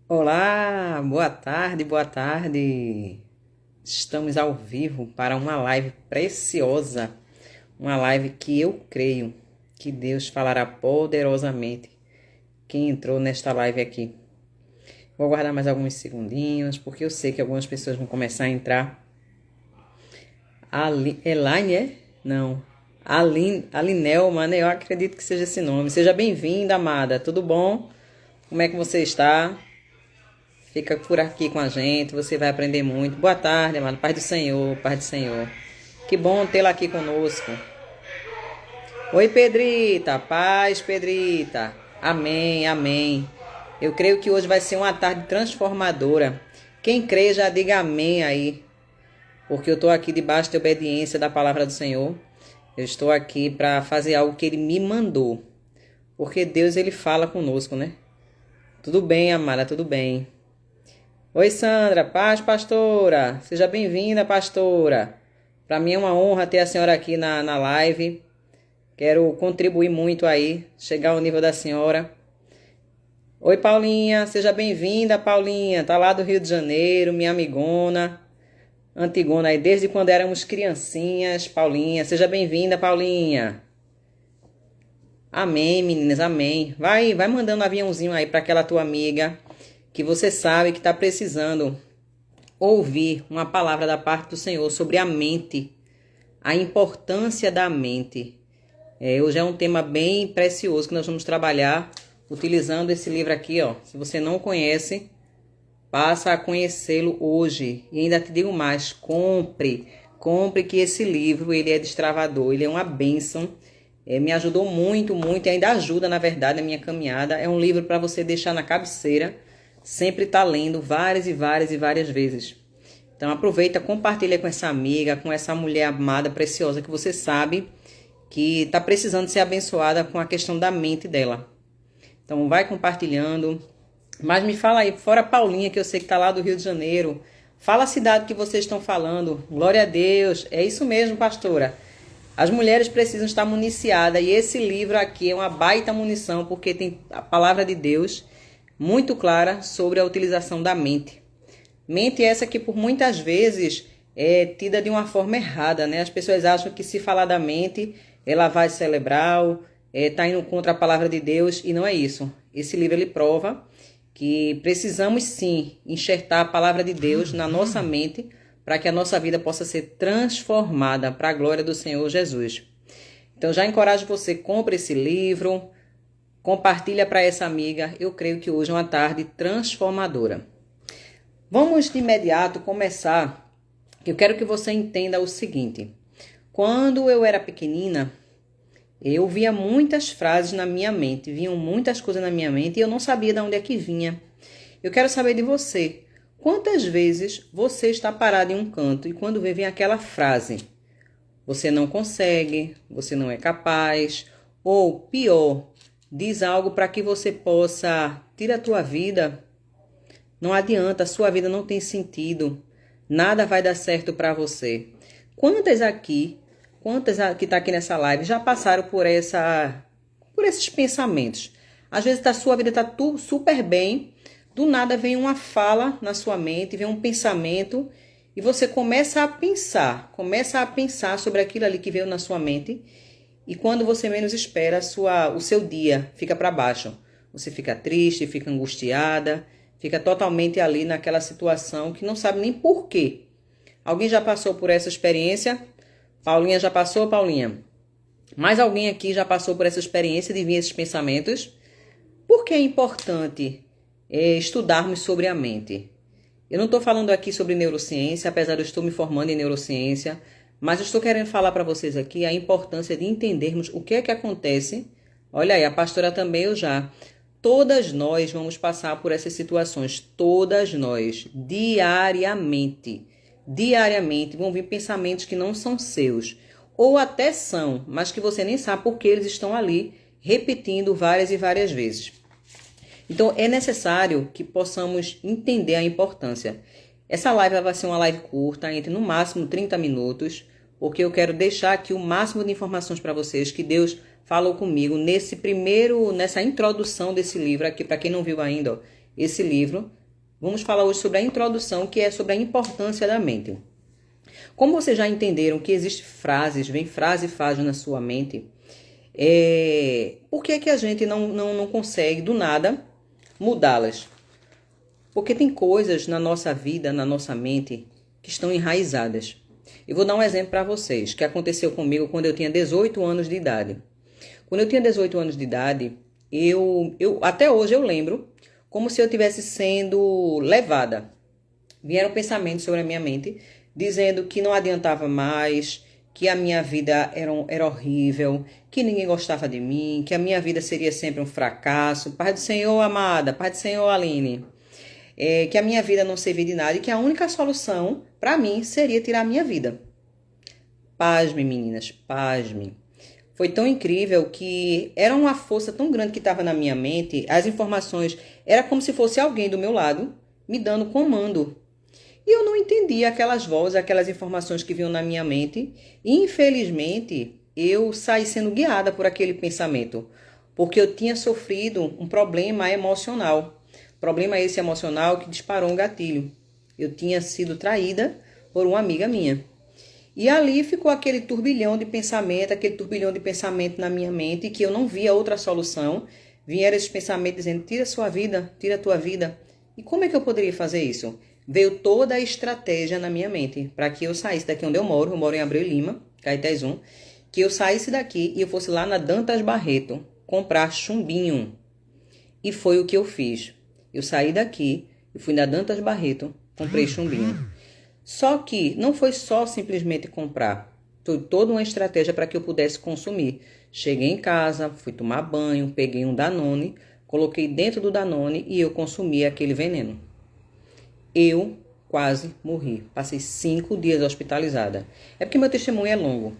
Olá, boa tarde, boa tarde. Estamos ao vivo para uma live preciosa, uma live que eu creio que Deus falará poderosamente. Quem entrou nesta live aqui. Vou aguardar mais alguns segundinhos, porque eu sei que algumas pessoas vão começar a entrar. Elaine, é? Não. Alinelma, né? Eu acredito que seja esse nome. Seja bem-vinda, amada. Tudo bom? Como é que você está? Fica por aqui com a gente, você vai aprender muito. Boa tarde, amado. Paz do Senhor, paz do Senhor. Que bom tê-la aqui conosco. Oi, Pedrita. Paz, Pedrita. Amém, amém. Eu creio que hoje vai ser uma tarde transformadora. Quem crê, já diga amém aí. Porque eu estou aqui debaixo de obediência da palavra do Senhor. Eu estou aqui para fazer algo que Ele me mandou. Porque Deus, Ele fala conosco, né? Tudo bem, amada, tudo bem. Oi, Sandra. Paz, pastora. Seja bem-vinda, pastora. Para mim é uma honra ter a senhora aqui na live. Quero contribuir muito aí, chegar ao nível da senhora. Oi, Paulinha. Seja bem-vinda, Paulinha. Tá lá do Rio de Janeiro, minha amigona. Antigona aí, desde quando éramos criancinhas. Paulinha, seja bem-vinda, Paulinha. Amém, meninas, amém. Vai mandando um aviãozinho aí para aquela tua amiga que você sabe que está precisando ouvir uma palavra da parte do Senhor sobre a mente, a importância da mente. Hoje é um tema bem precioso que nós vamos trabalhar utilizando esse livro aqui, ó. Se você não conhece, passa a conhecê-lo hoje. E ainda te digo mais, compre que esse livro, ele é destravador, ele é uma bênção. Me ajudou muito, muito e ainda ajuda, na verdade, na minha caminhada. É um livro para você deixar na cabeceira, sempre está lendo várias e várias vezes. Então aproveita, compartilha com essa amiga, com essa mulher amada, preciosa, que você sabe que está precisando ser abençoada com a questão da mente dela. Então vai compartilhando. Mas me fala aí, fora Paulinha, que eu sei que está lá do Rio de Janeiro. Fala a cidade que vocês estão falando. Glória a Deus. É isso mesmo, pastora. As mulheres precisam estar municiadas. E esse livro aqui é uma baita munição, porque tem a palavra de Deus muito clara sobre a utilização da mente. Mente essa que por muitas vezes é tida de uma forma errada, né? As pessoas acham que se falar da mente é lavagem cerebral, tá indo contra a palavra de Deus, e não é isso. Esse livro ele prova que precisamos sim enxertar a palavra de Deus na nossa mente para que a nossa vida possa ser transformada para a glória do Senhor Jesus. Então já encorajo você, compre esse livro, compartilha para essa amiga. Eu creio que hoje é uma tarde transformadora. Vamos de imediato começar. Eu quero que você entenda o seguinte. Quando eu era pequenina, eu via muitas frases na minha mente, vinham muitas coisas na minha mente e eu não sabia de onde é que vinha. Eu quero saber de você. Quantas vezes você está parado em um canto e quando vem aquela frase, você não consegue, você não é capaz, ou pior, diz algo para que você possa tirar a tua vida? Não adianta, a sua vida não tem sentido, nada vai dar certo para você. Quantas que está aqui nessa live já passaram por esses pensamentos? Às vezes a sua vida está super bem, do nada vem uma fala na sua mente, vem um pensamento e você começa a pensar sobre aquilo ali que veio na sua mente e quando você menos espera, o seu dia fica para baixo. Você fica triste, fica angustiada, fica totalmente ali naquela situação que não sabe nem por quê. Alguém já passou por essa experiência? Paulinha já passou, Paulinha? Mais alguém aqui já passou por essa experiência de vir esses pensamentos? Por que é importante estudarmos sobre a mente? Eu não estou falando aqui sobre neurociência, apesar de eu estar me formando em neurociência, mas eu estou querendo falar para vocês aqui a importância de entendermos o que é que acontece. Olha aí, a pastora também eu já. Todas nós vamos passar por essas situações, todas nós, diariamente. Diariamente vão vir pensamentos que não são seus, ou até são, mas que você nem sabe porque eles estão ali, repetindo várias e várias vezes. Então é necessário que possamos entender a importância. Essa live vai ser uma live curta, entre no máximo 30 minutos, porque eu quero deixar aqui o máximo de informações para vocês que Deus falou comigo nessa introdução desse livro aqui, para quem não viu ainda, ó. esse livro. Vamos falar hoje sobre a introdução, que é sobre a importância da mente. Como vocês já entenderam que existem frases, vem frase e frase na sua mente, por que a gente não consegue, do nada, mudá-las? Porque tem coisas na nossa vida, na nossa mente, que estão enraizadas. Eu vou dar um exemplo para vocês, que aconteceu comigo quando eu tinha 18 anos de idade. Quando eu tinha 18 anos de idade, até hoje eu lembro como se eu estivesse sendo levada. Vieram pensamentos sobre a minha mente, dizendo que não adiantava mais, que a minha vida era horrível, que ninguém gostava de mim, que a minha vida seria sempre um fracasso. Paz do Senhor, amada, paz do Senhor, Aline. Que a minha vida não servia de nada e que a única solução para mim seria tirar a minha vida. Pasmem, meninas, pasmem. Foi tão incrível que era uma força tão grande que estava na minha mente, as informações, era como se fosse alguém do meu lado me dando comando. E eu não entendia aquelas vozes, aquelas informações que vinham na minha mente. E, infelizmente, eu saí sendo guiada por aquele pensamento, porque eu tinha sofrido um problema emocional. Problema esse emocional que disparou um gatilho. Eu tinha sido traída por uma amiga minha. E ali ficou aquele turbilhão de pensamento na minha mente, que eu não via outra solução. Vieram esses pensamentos dizendo, tira a sua vida, tira a tua vida. E como é que eu poderia fazer isso? Veio toda a estratégia na minha mente para que eu saísse daqui onde eu moro em Abreu e Lima, Caetés 1, que eu saísse daqui e eu fosse lá na Dantas Barreto comprar chumbinho. E foi o que eu fiz. Eu saí daqui e fui na Dantas Barreto, comprei chumbinho. Só que não foi só simplesmente comprar. Foi toda uma estratégia para que eu pudesse consumir. Cheguei em casa, fui tomar banho, peguei um Danone, coloquei dentro do Danone e eu consumi aquele veneno. Eu quase morri. Passei 5 dias hospitalizada. É porque meu testemunho é longo.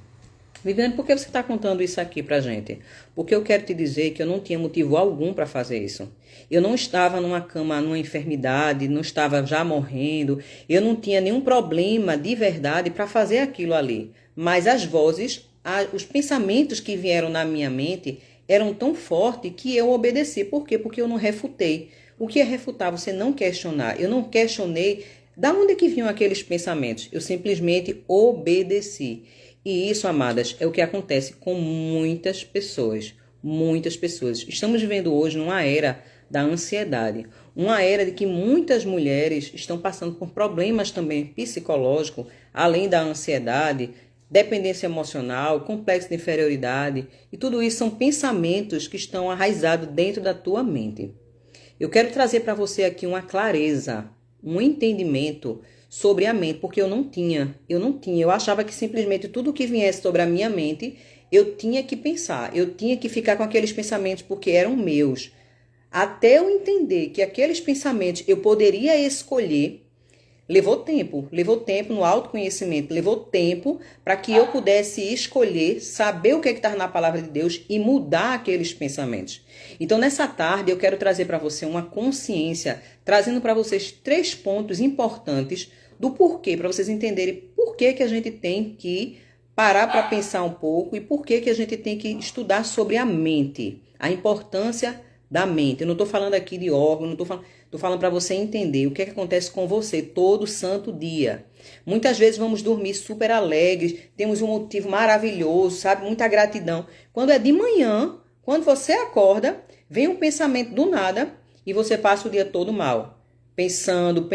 Viviane, por que você está contando isso aqui pra gente? Porque eu quero te dizer que eu não tinha motivo algum para fazer isso. Eu não estava numa cama, numa enfermidade, não estava já morrendo. Eu não tinha nenhum problema de verdade para fazer aquilo ali. Mas as vozes, os pensamentos que vieram na minha mente eram tão fortes que eu obedeci. Por quê? Porque eu não refutei. O que é refutar? Você não questionar. Eu não questionei da onde é que vinham aqueles pensamentos. Eu simplesmente obedeci. E isso, amadas, é o que acontece com muitas pessoas. Muitas pessoas. Estamos vivendo hoje numa era da ansiedade. Uma era de que muitas mulheres estão passando por problemas também psicológicos, além da ansiedade, dependência emocional, complexo de inferioridade. E tudo isso são pensamentos que estão arraizados dentro da tua mente. Eu quero trazer para você aqui uma clareza, um entendimento sobre a mente, porque eu não tinha. Eu achava que simplesmente tudo que viesse sobre a minha mente, eu tinha que pensar, eu tinha que ficar com aqueles pensamentos porque eram meus. Até eu entender que aqueles pensamentos eu poderia escolher, levou tempo no autoconhecimento, levou tempo para que eu pudesse escolher, saber o que estava na palavra de Deus e mudar aqueles pensamentos. Então, nessa tarde, eu quero trazer para você uma consciência, trazendo para vocês 3 pontos importantes do porquê, para vocês entenderem por que a gente tem que parar para pensar um pouco e por que a gente tem que estudar sobre a mente, a importância da mente. Eu não estou falando aqui de órgão, estou falando para você entender o que acontece com você todo santo dia. Muitas vezes vamos dormir super alegres, temos um motivo maravilhoso, sabe? Muita gratidão. Quando é de manhã, quando você acorda, vem um pensamento do nada e você passa o dia todo mal. Pensando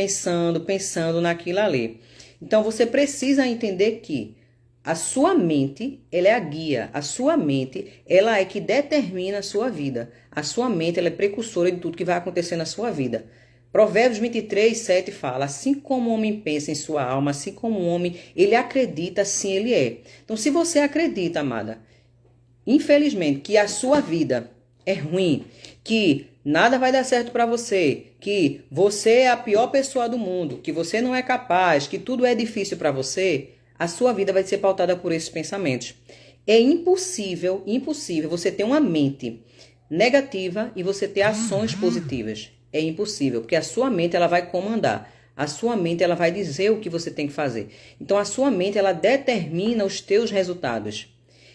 naquilo ali. Então você precisa entender que a sua mente, ela é a guia. A sua mente, ela é que determina a sua vida. A sua mente, ela é precursora de tudo que vai acontecer na sua vida. Provérbios 23:7 fala, assim como o homem pensa em sua alma, assim como o homem, ele acredita, assim ele é. Então, se você acredita, amada, infelizmente, que a sua vida é ruim, que nada vai dar certo para você, que você é a pior pessoa do mundo, que você não é capaz, que tudo é difícil para você, a sua vida vai ser pautada por esses pensamentos. É impossível você ter uma mente negativa e você ter ações positivas. É impossível, porque a sua mente ela vai comandar. A sua mente ela vai dizer o que você tem que fazer. Então a sua mente ela determina os teus resultados.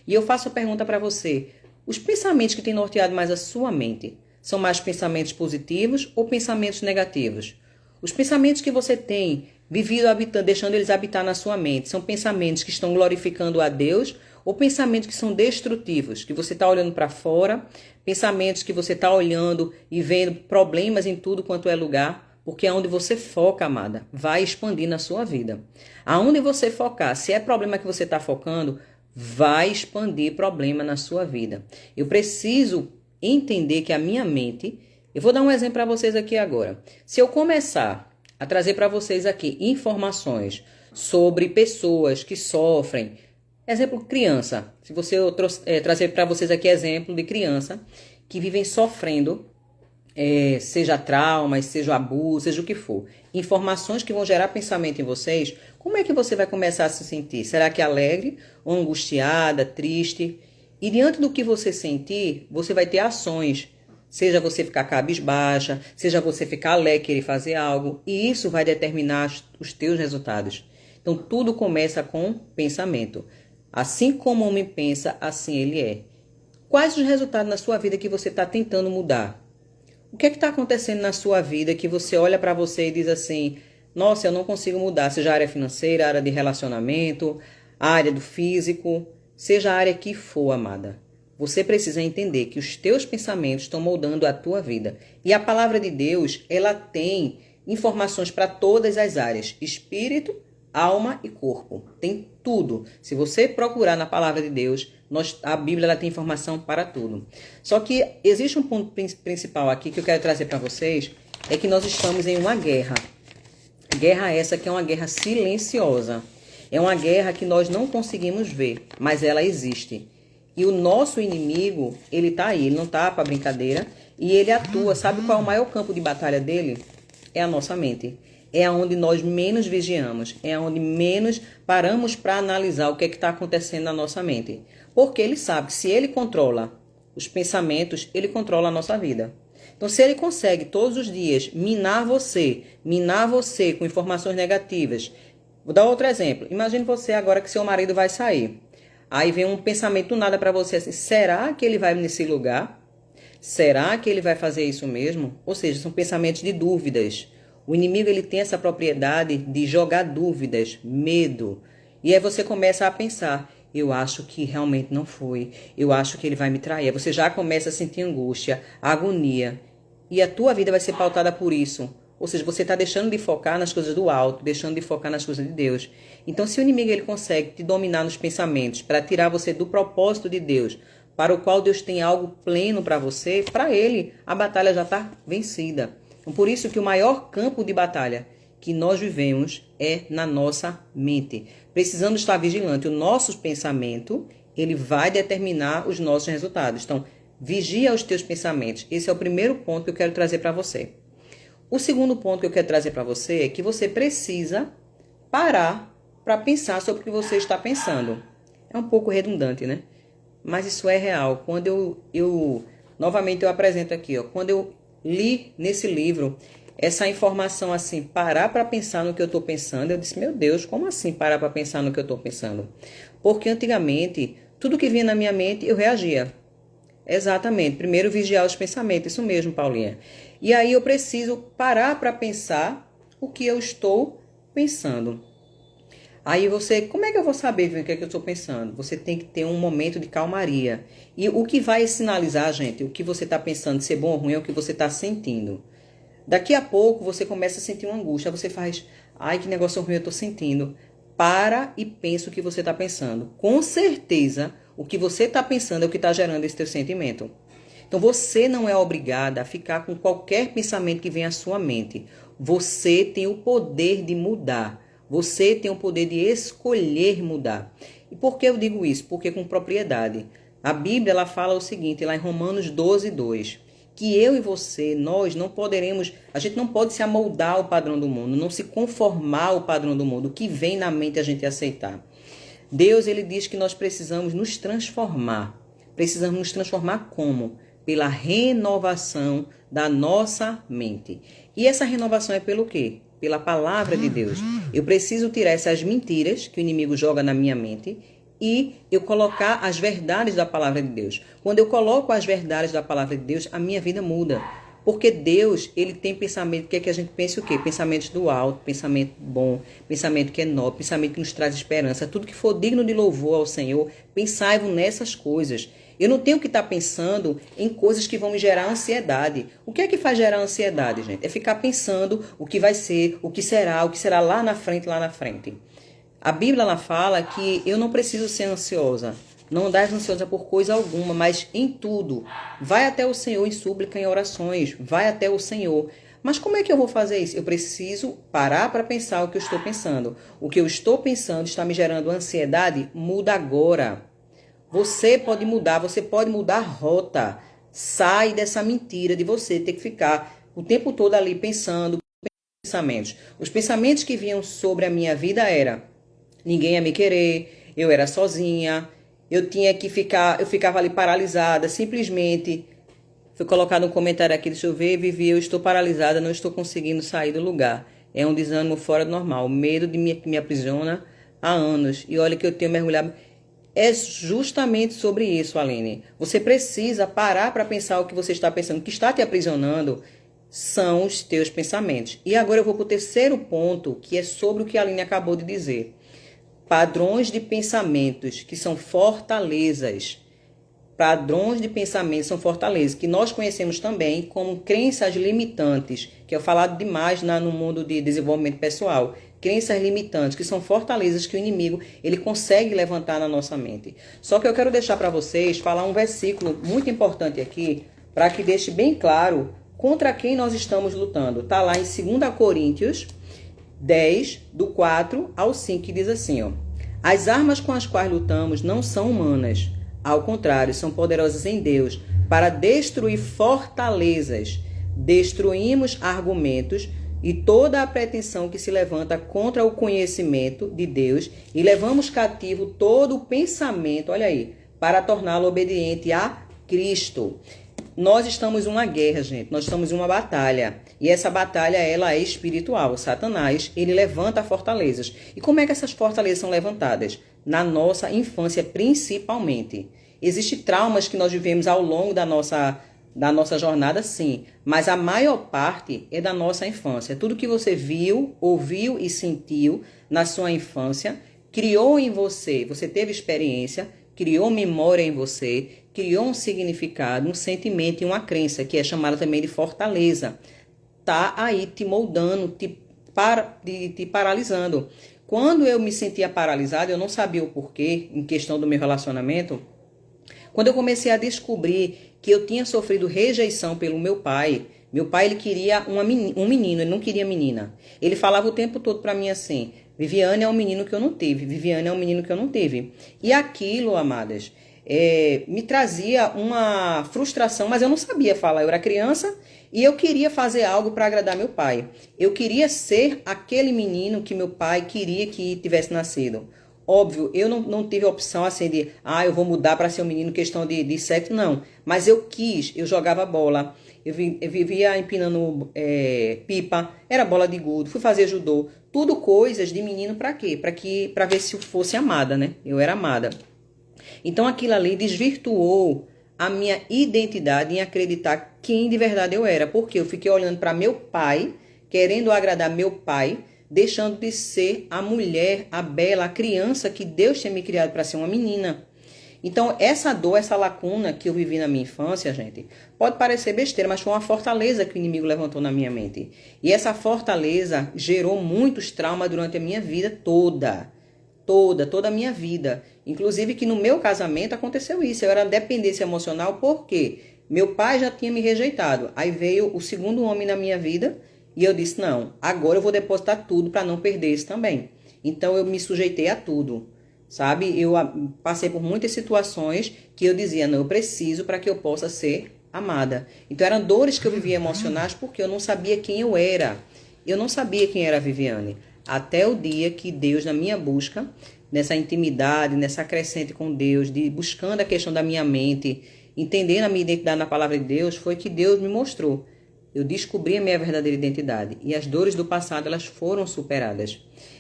E eu faço a pergunta para você, os pensamentos que têm norteado mais a sua mente São mais pensamentos positivos ou pensamentos negativos? Os pensamentos que você tem vivido habitando, deixando eles habitar na sua mente, são pensamentos que estão glorificando a Deus ou pensamentos que são destrutivos, que você está olhando para fora, pensamentos que você está olhando e vendo problemas em tudo quanto é lugar, porque aonde você foca, amada, vai expandir na sua vida. Aonde você focar, se é problema que você está focando, vai expandir problema na sua vida. Eu preciso entender que a minha mente... Eu vou dar um exemplo para vocês aqui agora. Se eu começar a trazer para vocês aqui informações sobre pessoas que sofrem, exemplo, criança. Se você trazer para vocês aqui exemplo de criança que vivem sofrendo, seja traumas, seja abuso, seja o que for. Informações que vão gerar pensamento em vocês, como é que você vai começar a se sentir? Será que alegre ou angustiada, triste? E diante do que você sentir, você vai ter ações. Seja você ficar cabisbaixa, seja você ficar alegre, querer fazer algo. E isso vai determinar os teus resultados. Então, tudo começa com pensamento. Assim como o homem pensa, assim ele é. Quais os resultados na sua vida que você está tentando mudar? O que é que está acontecendo na sua vida que você olha para você e diz assim, nossa, eu não consigo mudar, seja a área financeira, a área de relacionamento, a área do físico, seja a área que for, amada. Você precisa entender que os teus pensamentos estão moldando a tua vida. E a palavra de Deus, ela tem informações para todas as áreas. Espírito, alma e corpo. Tem tudo. Se você procurar na palavra de Deus, a Bíblia ela tem informação para tudo. Só que existe um ponto principal aqui que eu quero trazer para vocês, é que nós estamos em uma guerra. Guerra essa que é uma guerra silenciosa. É uma guerra que nós não conseguimos ver, mas ela existe. E o nosso inimigo, ele tá aí, ele não tá para brincadeira, e ele atua. Sabe qual é o maior campo de batalha dele? É a nossa mente. É onde nós menos vigiamos, é onde menos paramos para analisar o que está acontecendo na nossa mente. Porque ele sabe que se ele controla os pensamentos, ele controla a nossa vida. Então, se ele consegue todos os dias minar você com informações negativas. Vou dar outro exemplo. Imagine você agora que seu marido vai sair. Aí vem um pensamento do nada para você assim, será que ele vai nesse lugar? Será que ele vai fazer isso mesmo? Ou seja, são pensamentos de dúvidas. O inimigo ele tem essa propriedade de jogar dúvidas, medo. E aí você começa a pensar, eu acho que realmente não foi. Eu acho que ele vai me trair. Aí você já começa a sentir angústia, agonia. E a tua vida vai ser pautada por isso. Ou seja, você está deixando de focar nas coisas do alto, deixando de focar nas coisas de Deus. Então, se o inimigo ele consegue te dominar nos pensamentos, para tirar você do propósito de Deus, para o qual Deus tem algo pleno para você, para ele, a batalha já está vencida. Então, por isso que o maior campo de batalha que nós vivemos é na nossa mente. Precisamos estar vigilante. O nosso pensamento, ele vai determinar os nossos resultados. Então, vigia os teus pensamentos. Esse é o primeiro ponto que eu quero trazer para você. O segundo ponto que eu quero trazer para você é que você precisa parar para pensar sobre o que você está pensando. É um pouco redundante, né? Mas isso é real. Quando novamente eu apresento aqui, quando eu li nesse livro essa informação assim, parar para pensar no que eu estou pensando, eu disse, meu Deus, como assim parar para pensar no que eu estou pensando? Porque antigamente, tudo que vinha na minha mente, eu reagia. Exatamente. Primeiro vigiar os pensamentos. Isso mesmo, Paulinha. E aí eu preciso parar para pensar o que eu estou pensando. Aí você, como é que eu vou saber o que é que eu estou pensando? Você tem que ter um momento de calmaria. E o que vai sinalizar, gente, o que você está pensando, ser bom ou ruim, é o que você está sentindo. Daqui a pouco você começa a sentir uma angústia. Você faz, ai, que negócio ruim eu estou sentindo. Para e pensa o que você está pensando. Com certeza, o que você está pensando é o que está gerando esse teu sentimento. Então, você não é obrigada a ficar com qualquer pensamento que venha à sua mente. Você tem o poder de mudar. Você tem o poder de escolher mudar. E por que eu digo isso? Porque com propriedade. A Bíblia ela fala o seguinte, lá em Romanos 12:2, que eu e você, nós não poderemos, a gente não pode se amoldar ao padrão do mundo, não se conformar ao padrão do mundo, o que vem na mente a gente aceitar. Deus, ele diz que nós precisamos nos transformar. Precisamos nos transformar como? Pela renovação da nossa mente. E essa renovação é pelo quê? Pela palavra de Deus. Eu preciso tirar essas mentiras que o inimigo joga na minha mente e eu colocar as verdades da palavra de Deus. Quando eu coloco as verdades da palavra de Deus, a minha vida muda. Porque Deus, ele tem pensamento, quer que a gente pense o quê? Pensamentos do alto, pensamento bom, pensamento que é nobre, pensamento que nos traz esperança. Tudo que for digno de louvor ao Senhor, pensai-vos nessas coisas. Eu não tenho que estar pensando em coisas que vão me gerar ansiedade. O que é que faz gerar ansiedade, gente? É ficar pensando o que vai ser, o que será lá na frente, lá na frente. A Bíblia, ela fala que eu não preciso ser ansiosa. Não andais ansiosa por coisa alguma, mas em tudo. Vai até o Senhor em súplica, em orações. Vai até o Senhor. Mas como é que eu vou fazer isso? Eu preciso parar para pensar o que eu estou pensando. O que eu estou pensando está me gerando ansiedade? Muda agora. Você pode mudar a rota. Sai dessa mentira de você ter que ficar o tempo todo ali pensando pensamentos. Os pensamentos que vinham sobre a minha vida era: ninguém ia me querer, eu era sozinha, eu ficava ali paralisada, simplesmente. Foi colocado um comentário aqui, deixa eu ver, Vivi, eu estou paralisada, não estou conseguindo sair do lugar. É um desânimo fora do normal, medo de que me aprisiona há anos. E olha que eu tenho mergulhado. É justamente sobre isso, Aline. Você precisa parar para pensar o que você está pensando. O que está te aprisionando são os teus pensamentos. E agora eu vou para o terceiro ponto, que é sobre o que a Aline acabou de dizer. Padrões de pensamentos, que são fortalezas. Padrões de pensamento são fortalezas, que nós conhecemos também como crenças limitantes, que é falado demais no mundo de desenvolvimento pessoal. Crenças limitantes, que são fortalezas que o inimigo ele consegue levantar na nossa mente. Só que eu quero deixar para vocês falar um versículo muito importante aqui, para que deixe bem claro contra quem nós estamos lutando. Está lá em 2 Coríntios 10, do 4 ao 5, que diz assim, ó: as armas com as quais lutamos não são humanas. Ao contrário, são poderosas em Deus para destruir fortalezas. Destruímos argumentos e toda a pretensão que se levanta contra o conhecimento de Deus e levamos cativo todo o pensamento, olha aí, para torná-lo obediente a Cristo. Nós estamos em uma guerra, gente. Nós estamos em uma batalha. E essa batalha, ela é espiritual. Satanás, ele levanta fortalezas. E como é que essas fortalezas são levantadas? Na nossa infância, principalmente. Existem traumas que nós vivemos ao longo da nossa jornada, sim. Mas a maior parte é da nossa infância. Tudo que você viu, ouviu e sentiu na sua infância, criou em você. Você teve experiência, criou memória em você, criou um significado, um sentimento e uma crença, que é chamada também de fortaleza. Tá aí te moldando, te paralisando. Quando eu me sentia paralisada, eu não sabia o porquê, em questão do meu relacionamento. Quando eu comecei a descobrir que eu tinha sofrido rejeição pelo meu pai ele queria um menino, ele não queria menina. Ele falava o tempo todo para mim assim: Viviane é um menino que eu não tive, Viviane é um menino que eu não tive. E aquilo, amadas, me trazia uma frustração, mas eu não sabia falar. Eu era criança e eu queria fazer algo para agradar meu pai. Eu queria ser aquele menino que meu pai queria que tivesse nascido. Óbvio, eu não tive a opção assim de, eu vou mudar para ser um menino, questão de sexo, não. Mas eu quis, eu jogava bola, eu vivia empinando pipa, era bola de gude, fui fazer judô. Tudo coisas de menino para quê? Para ver se eu fosse amada, né? Eu era amada. Então aquilo ali desvirtuou a minha identidade em acreditar quem de verdade eu era. Porque eu fiquei olhando para meu pai, querendo agradar meu pai, deixando de ser a mulher, a bela, a criança que Deus tinha me criado para ser uma menina. Então, essa dor, essa lacuna que eu vivi na minha infância, gente, pode parecer besteira, mas foi uma fortaleza que o inimigo levantou na minha mente. E essa fortaleza gerou muitos traumas durante a minha vida toda. Toda a minha vida. Inclusive que no meu casamento aconteceu isso. Eu era dependência emocional porque meu pai já tinha me rejeitado. Aí veio o segundo homem na minha vida e eu disse, não, agora eu vou depositar tudo para não perder isso também. Então eu me sujeitei a tudo, sabe? Eu passei por muitas situações que eu dizia, não, eu preciso para que eu possa ser amada. Então eram dores que eu vivia emocionais porque eu não sabia quem eu era. Eu não sabia quem era a Viviane. Até o dia que Deus, na minha busca, nessa intimidade, nessa crescente com Deus, buscando a questão da minha mente, entendendo a minha identidade na palavra de Deus, foi que Deus me mostrou. eu descobri a minha verdadeira identidade e as dores do passado elas foram superadas.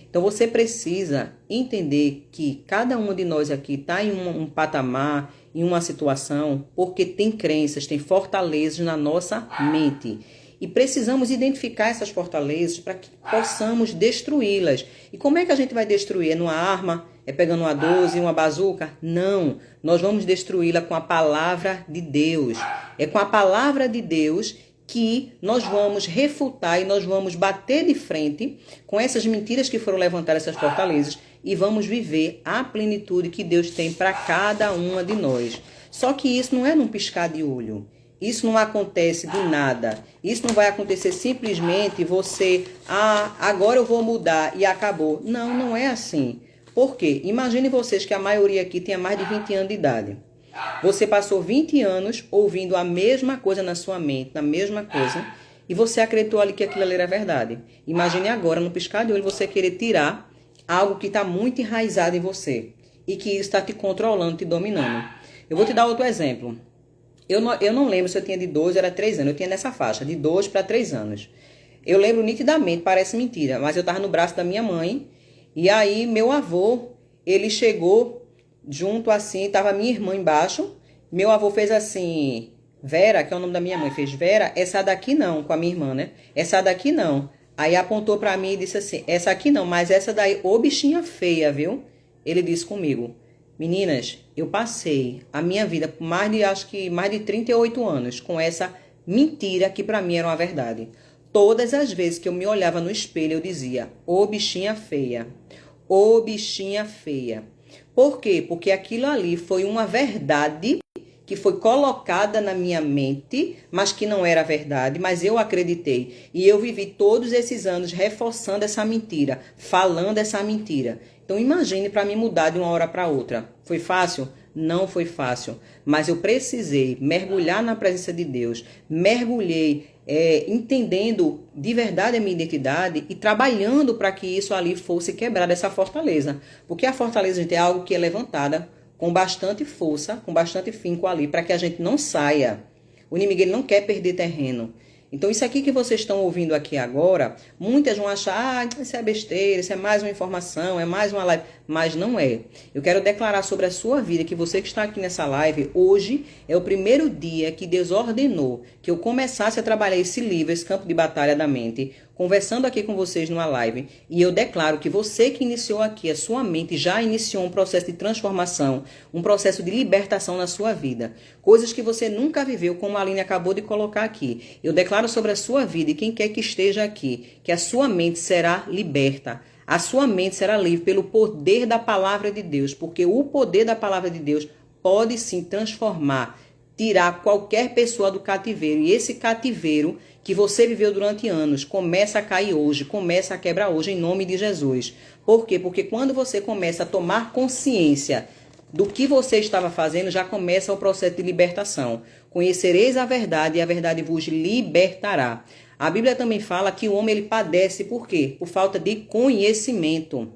Então você precisa entender que cada um de nós aqui está em um patamar, em uma situação, porque tem crenças, tem fortalezas na nossa mente. E precisamos identificar essas fortalezas para que possamos destruí-las. E como é que a gente vai destruir? É numa arma? É pegando uma 12, uma bazuca? Não, nós vamos destruí-la com a palavra de Deus. É com a palavra de Deus que nós vamos refutar e nós vamos bater de frente com essas mentiras que foram levantadas, essas fortalezas, e vamos viver a plenitude que Deus tem para cada uma de nós. Só que isso não é num piscar de olho. Isso não acontece do nada. Isso não vai acontecer simplesmente você, agora eu vou mudar e acabou. Não, não é assim. Por quê? Imagine vocês que a maioria aqui tenha mais de 20 anos de idade. Você passou 20 anos ouvindo a mesma coisa na sua mente, na mesma coisa, e você acreditou ali que aquilo ali era verdade. Imagine agora, no piscar de olho, você querer tirar algo que está muito enraizado em você e que isso está te controlando, te dominando. Eu vou te dar outro exemplo. Eu não lembro se eu tinha de 12 ou era 3 anos. Eu tinha nessa faixa, de 2 para 3 anos. Eu lembro nitidamente, parece mentira, mas eu estava no braço da minha mãe e aí meu avô, ele chegou junto assim, tava minha irmã embaixo, meu avô fez assim, Vera, que é o nome da minha mãe, fez Vera, essa daqui não, com a minha irmã, né? Essa daqui não. Aí apontou pra mim e disse assim, essa aqui não, mas essa daí, ô bichinha feia, viu? Ele disse comigo, meninas, eu passei a minha vida por mais de 38 anos com essa mentira que pra mim era uma verdade. Todas as vezes que eu me olhava no espelho, eu dizia, ô bichinha feia, ô bichinha feia. Por quê? Porque aquilo ali foi uma verdade que foi colocada na minha mente, mas que não era verdade, mas eu acreditei. E eu vivi todos esses anos reforçando essa mentira, falando essa mentira. Então imagine para mim mudar de uma hora para outra. Foi fácil? Não foi fácil, mas eu precisei mergulhar na presença de Deus, mergulhei entendendo de verdade a minha identidade e trabalhando para que isso ali fosse quebrado, essa fortaleza. Porque a fortaleza, gente, é algo que é levantada com bastante força, com bastante finco ali, para que a gente não saia. O inimigo ele não quer perder terreno. Então, isso aqui que vocês estão ouvindo aqui agora, muitas vão achar, isso é besteira, isso é mais uma informação, é mais uma live. Mas não é. Eu quero declarar sobre a sua vida, que você que está aqui nessa live, hoje é o primeiro dia que Deus ordenou que eu começasse a trabalhar esse livro, esse campo de batalha da mente, conversando aqui com vocês numa live. E eu declaro que você que iniciou aqui, a sua mente já iniciou um processo de transformação, um processo de libertação na sua vida. Coisas que você nunca viveu, como a Aline acabou de colocar aqui. Eu declaro sobre a sua vida e quem quer que esteja aqui, que a sua mente será liberta. A sua mente será livre pelo poder da palavra de Deus, porque o poder da palavra de Deus pode sim transformar, tirar qualquer pessoa do cativeiro. E esse cativeiro que você viveu durante anos começa a cair hoje, começa a quebrar hoje em nome de Jesus. Por quê? Porque quando você começa a tomar consciência do que você estava fazendo, já começa o processo de libertação. Conhecereis a verdade e a verdade vos libertará. A Bíblia também fala que o homem ele padece por quê? Por falta de conhecimento.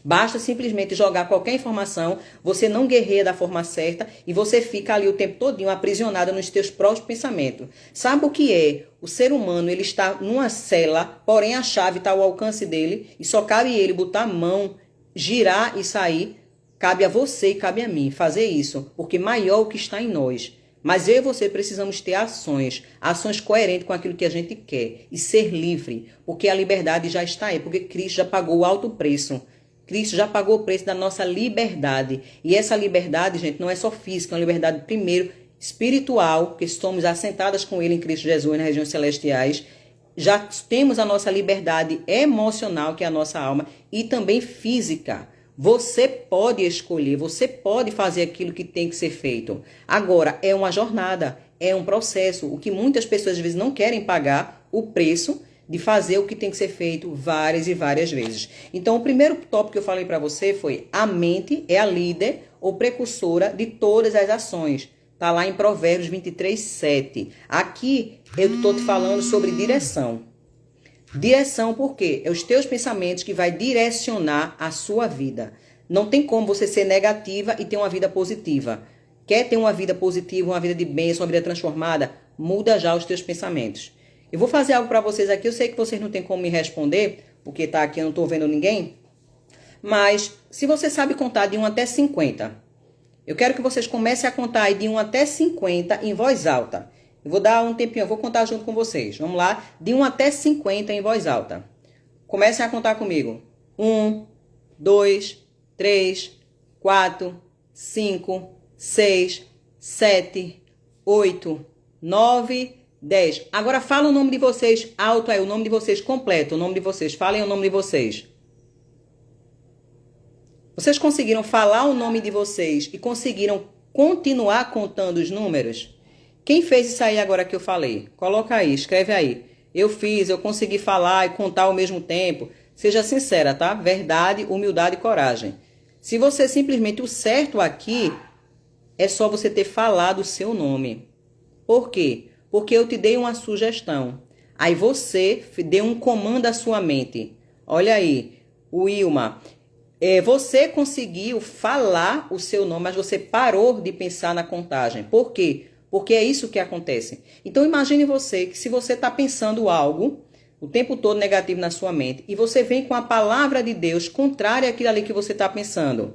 Basta simplesmente jogar qualquer informação, você não guerreia da forma certa e você fica ali o tempo todinho aprisionado nos seus próprios pensamentos. Sabe o que é? O ser humano ele está numa cela, porém a chave está ao alcance dele e só cabe ele botar a mão, girar e sair. Cabe a você e cabe a mim fazer isso, porque maior o que está em nós. Mas eu e você precisamos ter ações coerentes com aquilo que a gente quer e ser livre, porque a liberdade já está aí, porque Cristo já pagou o alto preço. Cristo já pagou o preço da nossa liberdade. E essa liberdade, gente, não é só física, é uma liberdade, primeiro, espiritual, que estamos assentadas com Ele em Cristo Jesus nas regiões celestiais. Já temos a nossa liberdade emocional, que é a nossa alma, e também física. Você pode escolher, você pode fazer aquilo que tem que ser feito. Agora, é uma jornada, é um processo. O que muitas pessoas às vezes não querem pagar o preço de fazer o que tem que ser feito várias e várias vezes. Então, o primeiro tópico que eu falei para você foi: a mente é a líder ou precursora de todas as ações. Está lá em Provérbios 23:7. Aqui eu estou te falando sobre direção. Direção por quê? É os teus pensamentos que vai direcionar a sua vida. Não tem como você ser negativa e ter uma vida positiva. Quer ter uma vida positiva, uma vida de bênção, uma vida transformada? Muda já os teus pensamentos. Eu vou fazer algo para vocês aqui, eu sei que vocês não têm como me responder, porque tá aqui, eu não tô vendo ninguém. Mas, se você sabe contar de 1 até 50, eu quero que vocês comecem a contar aí de 1 até 50 em voz alta. Eu vou dar um tempinho, eu vou contar junto com vocês. Vamos lá, de 1 até 50 em voz alta. Comecem a contar comigo. 1, 2, 3, 4, 5, 6, 7, 8, 9, 10. Agora fala o nome de vocês alto aí, o nome de vocês completo, o nome de vocês. Falem o nome de vocês. Vocês conseguiram falar o nome de vocês e conseguiram continuar contando os números? Quem fez isso aí agora que eu falei? Coloca aí, escreve aí. Eu fiz, eu consegui falar e contar ao mesmo tempo. Seja sincera, tá? Verdade, humildade e coragem. Se você simplesmente, o certo aqui é só você ter falado o seu nome. Por quê? Porque eu te dei uma sugestão. Aí você deu um comando à sua mente. Olha aí, Wilma, você conseguiu falar o seu nome, mas você parou de pensar na contagem. Por quê? Porque é isso que acontece. Então imagine você que se você está pensando algo o tempo todo negativo na sua mente e você vem com a palavra de Deus contrária àquilo ali que você está pensando.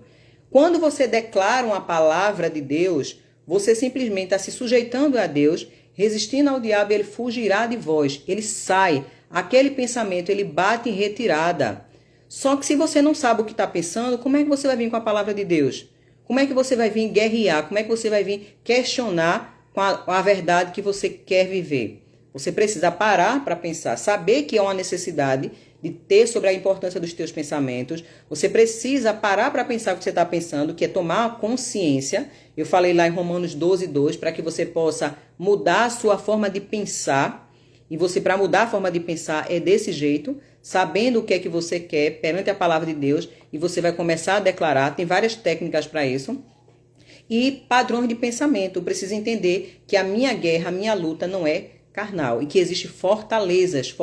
Quando você declara uma palavra de Deus, você simplesmente está se sujeitando a Deus, resistindo ao diabo, ele fugirá de vós, ele sai. Aquele pensamento, ele bate em retirada. Só que se você não sabe o que está pensando, como é que você vai vir com a palavra de Deus? Como é que você vai vir guerrear? Como é que você vai vir questionar com a verdade que você quer viver? Você precisa parar para pensar, saber que é uma necessidade de ter sobre a importância dos teus pensamentos. Você precisa parar para pensar o que você está pensando, que é tomar consciência. Eu falei lá em Romanos 12:2, para que você possa mudar a sua forma de pensar. E você, para mudar a forma de pensar, é desse jeito, sabendo o que é que você quer perante a palavra de Deus, e você vai começar a declarar. Tem várias técnicas para isso. E padrões de pensamento. Eu preciso entender que a minha guerra, a minha luta não é carnal, e que existem fortalezas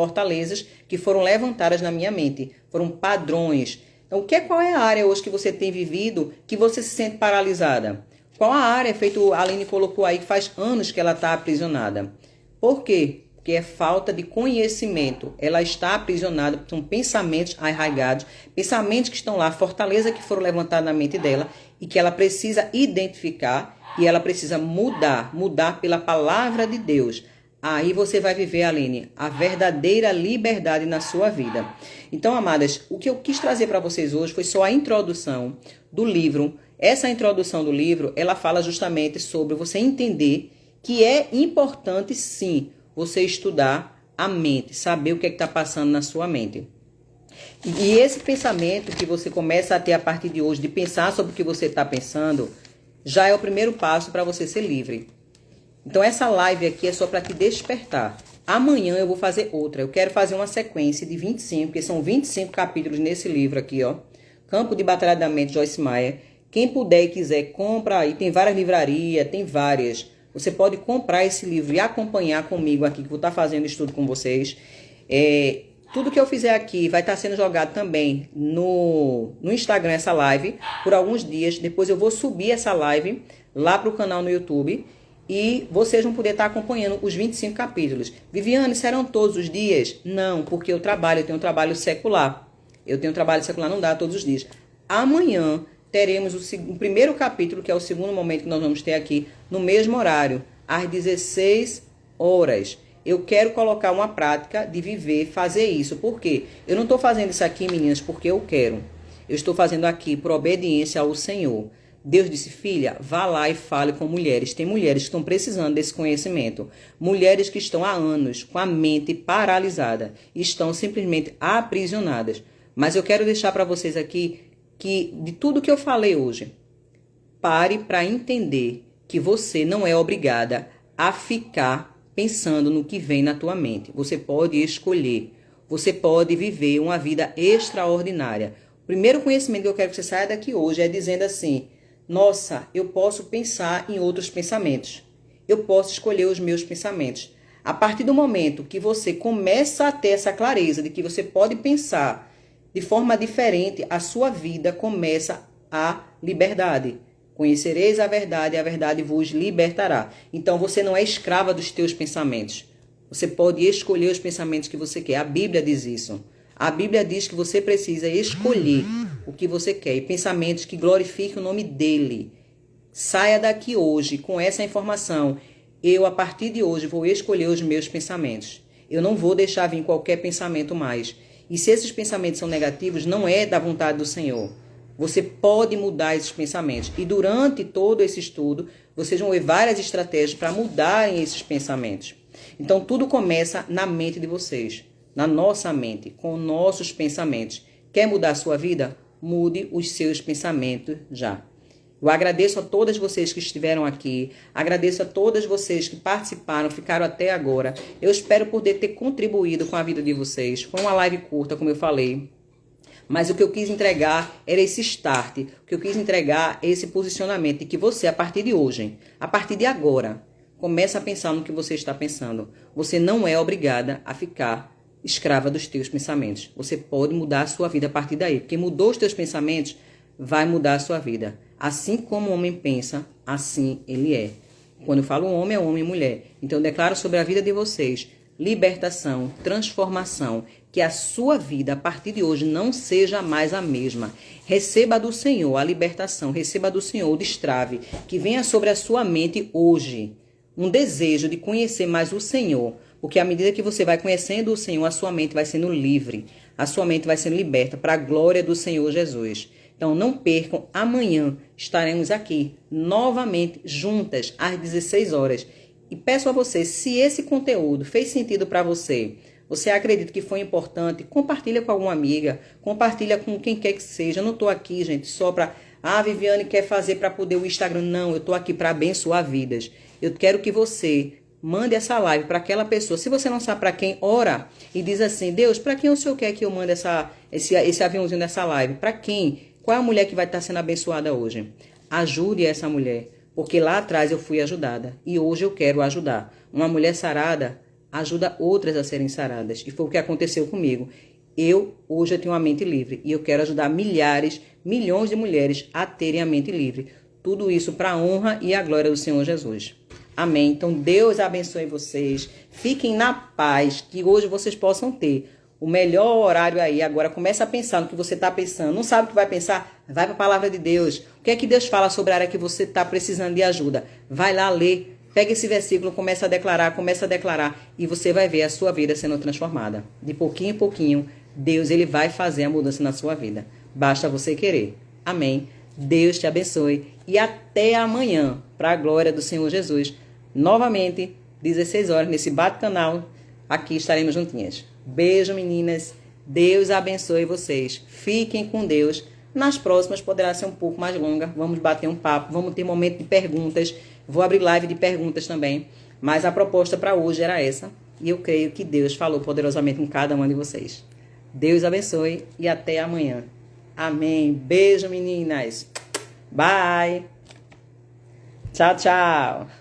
que foram levantadas na minha mente, foram padrões. Então, qual é a área hoje que você tem vivido que você se sente paralisada? Qual a área, feito a Aline colocou aí, que faz anos que ela está aprisionada? Por quê? Porque é falta de conhecimento. Ela está aprisionada, são pensamentos arraigados, pensamentos que estão lá, fortaleza que foram levantadas na mente dela e que ela precisa identificar e ela precisa mudar pela palavra de Deus. Aí você vai viver, Aline, a verdadeira liberdade na sua vida. Então, amadas, o que eu quis trazer para vocês hoje foi só a introdução do livro. Essa introdução do livro, ela fala justamente sobre você entender que é importante, sim, você estudar a mente, saber o que é que está passando na sua mente. E esse pensamento que você começa a ter a partir de hoje, de pensar sobre o que você está pensando, já é o primeiro passo para você ser livre. Então essa live aqui é só para te despertar. Amanhã eu vou fazer outra. Eu quero fazer uma sequência de 25, porque são 25 capítulos nesse livro aqui, ó. Campo de Batalha da Mente, Joyce Meyer. Quem puder e quiser, compra aí. Tem várias livrarias, tem várias. Você pode comprar esse livro e acompanhar comigo aqui, que eu vou estar fazendo estudo com vocês. Tudo que eu fizer aqui vai estar sendo jogado também no Instagram, essa live, por alguns dias. Depois eu vou subir essa live lá para o canal no YouTube. E vocês vão poder estar acompanhando os 25 capítulos. Viviane, serão todos os dias? Não, porque eu tenho um trabalho secular. Não dá todos os dias. Amanhã teremos o primeiro capítulo, que é o segundo momento que nós vamos ter aqui, no mesmo horário, às 16 horas. Eu quero colocar uma prática de viver, fazer isso. Por quê? Eu não estou fazendo isso aqui, meninas, porque eu quero. Eu estou fazendo aqui por obediência ao Senhor. Deus disse, filha, vá lá e fale com mulheres. Tem mulheres que estão precisando desse conhecimento. Mulheres que estão há anos com a mente paralisada. Estão simplesmente aprisionadas. Mas eu quero deixar para vocês aqui que de tudo que eu falei hoje, pare para entender que você não é obrigada a ficar pensando no que vem na tua mente. Você pode escolher. Você pode viver uma vida extraordinária. O primeiro conhecimento que eu quero que você saia daqui hoje é dizendo assim, nossa, eu posso pensar em outros pensamentos. Eu posso escolher os meus pensamentos. A partir do momento que você começa a ter essa clareza de que você pode pensar de forma diferente, a sua vida começa a liberdade. Conhecereis a verdade e a verdade vos libertará. Então você não é escrava dos teus pensamentos. Você pode escolher os pensamentos que você quer. A Bíblia diz isso. A Bíblia diz que você precisa escolher o que você quer e pensamentos que glorifiquem o nome dele. Saia daqui hoje com essa informação. Eu, a partir de hoje, vou escolher os meus pensamentos. Eu não vou deixar vir qualquer pensamento mais. E se esses pensamentos são negativos, não é da vontade do Senhor. Você pode mudar esses pensamentos. E durante todo esse estudo, vocês vão ver várias estratégias para mudarem esses pensamentos. Então, tudo começa na mente de vocês, na nossa mente, com nossos pensamentos. Quer mudar a sua vida? Mude os seus pensamentos já. Eu agradeço a todas vocês que estiveram aqui, agradeço a todas vocês que participaram, ficaram até agora. Eu espero poder ter contribuído com a vida de vocês. Foi uma live curta, como eu falei, mas o que eu quis entregar era esse start, o que eu quis entregar é esse posicionamento de que você, a partir de hoje, a partir de agora, começa a pensar no que você está pensando. Você não é obrigada a ficar escrava dos teus pensamentos. Você pode mudar a sua vida a partir daí, porque mudou os teus pensamentos, vai mudar a sua vida. Assim como o homem pensa, assim ele é. Quando eu falo homem, é homem e mulher. Então eu declaro sobre a vida de vocês libertação, transformação, que a sua vida a partir de hoje não seja mais a mesma. Receba do Senhor a libertação, receba do Senhor o destrave, que venha sobre a sua mente hoje um desejo de conhecer mais o Senhor, porque à medida que você vai conhecendo o Senhor, a sua mente vai sendo livre, a sua mente vai sendo liberta para a glória do Senhor Jesus. Então não percam, amanhã estaremos aqui novamente juntas às 16 horas. E peço a você, se esse conteúdo fez sentido para você, você acredita que foi importante, compartilha com alguma amiga, compartilha com quem quer que seja. Eu não estou aqui, gente, só para... Ah, Viviane quer fazer para poder o Instagram. Não, eu estou aqui para abençoar vidas. Eu quero que você mande essa live para aquela pessoa. Se você não sabe para quem, ora e diz assim, Deus, para quem o Senhor quer que eu mande esse aviãozinho dessa live? Para quem? Qual é a mulher que vai estar sendo abençoada hoje? Ajude essa mulher, porque lá atrás eu fui ajudada e hoje eu quero ajudar. Uma mulher sarada ajuda outras a serem saradas e foi o que aconteceu comigo. Hoje eu tenho uma mente livre e eu quero ajudar milhares, milhões de mulheres a terem a mente livre. Tudo isso para a honra e a glória do Senhor Jesus. Amém. Então Deus abençoe vocês. Fiquem na paz, que hoje vocês possam ter o melhor horário aí. Agora começa a pensar no que você está pensando. Não sabe o que vai pensar? Vai para a palavra de Deus. O que é que Deus fala sobre a área que você está precisando de ajuda? Vai lá ler. Pega esse versículo, começa a declarar e você vai ver a sua vida sendo transformada. De pouquinho em pouquinho, Deus ele vai fazer a mudança na sua vida. Basta você querer. Amém. Deus te abençoe e até amanhã, para a glória do Senhor Jesus. Novamente, 16 horas, nesse bate-canal, aqui estaremos juntinhas. Beijo, meninas. Deus abençoe vocês. Fiquem com Deus. Nas próximas poderá ser um pouco mais longa. Vamos bater um papo. Vamos ter momento de perguntas. Vou abrir live de perguntas também. Mas a proposta para hoje era essa. E eu creio que Deus falou poderosamente com cada uma de vocês. Deus abençoe e até amanhã. Amém. Beijo, meninas. Bye. Tchau, tchau.